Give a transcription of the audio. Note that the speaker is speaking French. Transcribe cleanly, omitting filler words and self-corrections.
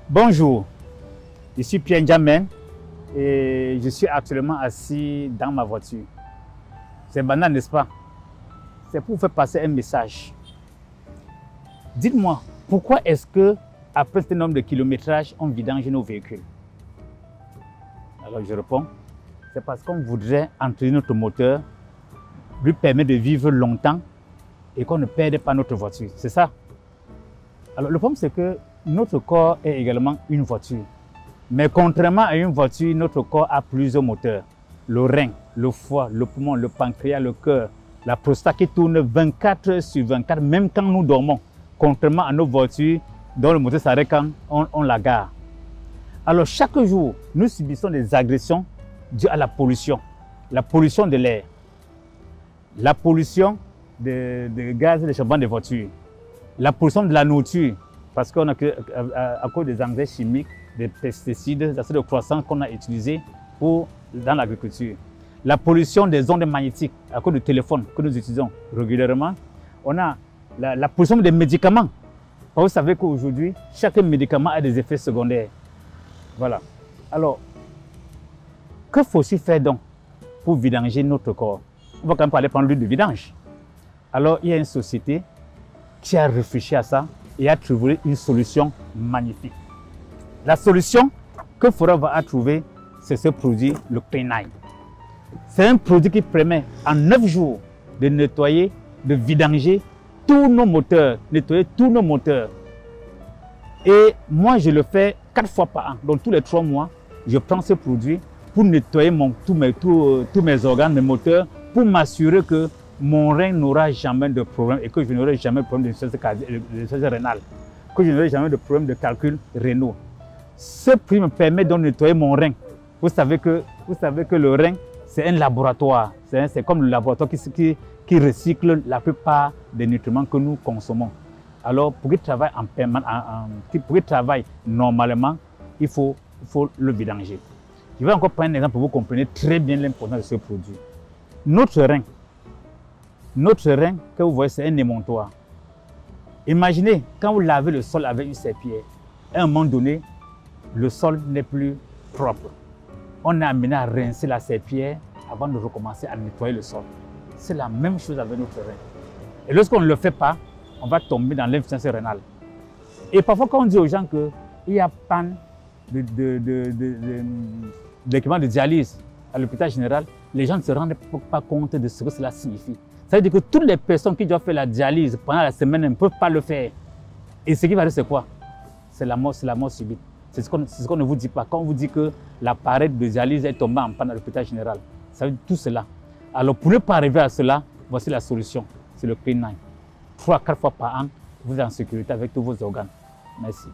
Bonjour, je suis Pierre Ndiamé et je suis actuellement assis dans ma voiture. C'est banal, n'est-ce pas? C'est pour vous faire passer un message. Dites-moi, pourquoi est-ce que après ce nombre de kilométrages, on vidange nos véhicules? Alors je réponds, c'est parce qu'on voudrait entretenir notre moteur, lui permettre de vivre longtemps et qu'on ne perde pas notre voiture. C'est ça? Alors le problème, c'est que notre corps est également une voiture. Mais contrairement à une voiture, notre corps a plusieurs moteurs. Le rein, le foie, le poumon, le pancréas, le cœur, la prostate qui tourne 24 heures sur 24, même quand nous dormons. Contrairement à nos voitures, dont le moteur s'arrête quand on la gare. Alors chaque jour, nous subissons des agressions dues à la pollution de l'air, la pollution des gaz et des charbons des voitures, la pollution de la nourriture, parce qu'on a à cause des engrais chimiques, des pesticides, des acides de croissance qu'on a utilisés dans l'agriculture. La pollution des ondes magnétiques à cause du téléphone que nous utilisons régulièrement. On a la pollution des médicaments. Vous savez qu'aujourd'hui, chaque médicament a des effets secondaires. Voilà. Alors, que faut-il faire donc pour vidanger notre corps? On va quand même parler pendant l'huile de vidange. Alors, il y a une société qui a réfléchi à ça et a trouvé une solution magnifique. La solution que Forever a trouvée, c'est ce produit, le Clean9. C'est un produit qui permet en 9 jours de nettoyer, de vidanger tous nos moteurs, nettoyer tous nos moteurs. Et moi, je le fais 4 fois par an. Donc tous les 3 mois, je prends ce produit pour nettoyer tous mes organes, mes moteurs, pour m'assurer que mon rein n'aura jamais de problème et que je n'aurai jamais de problème de rénale, que je n'aurai jamais de problème de calcul rénaux. Ce produit me permet donc de nettoyer mon rein. Vous savez que le rein, c'est un laboratoire. C'est comme le laboratoire qui recycle la plupart des nutriments que nous consommons. Alors, pour qu'il travaille normalement, il faut le vidanger. Je vais encore prendre un exemple pour que vous compreniez très bien l'importance de ce produit. Notre rein, que vous voyez, c'est un émontoire. Imaginez, quand vous lavez le sol avec une serpillière, à un moment donné, le sol n'est plus propre. On est amené à rincer la serpillière avant de recommencer à nettoyer le sol. C'est la même chose avec notre rein. Et lorsqu'on ne le fait pas, on va tomber dans l'insuffisance rénale. Et parfois, quand on dit aux gens qu'il y a panne d'équipement de dialyse à l'hôpital général, les gens ne se rendent pas compte de ce que cela signifie. Ça veut dire que toutes les personnes qui doivent faire la dialyse pendant la semaine ne peuvent pas le faire. Et ce qui va rester, c'est quoi? C'est la mort subite. C'est ce qu'on ne vous dit pas. Quand on vous dit que l'appareil de dialyse est tombé en panne à l'hôpital général, ça veut dire tout cela. Alors pour ne pas arriver à cela, voici la solution. C'est le Clean9. 3 à 4 fois par an, vous êtes en sécurité avec tous vos organes. Merci.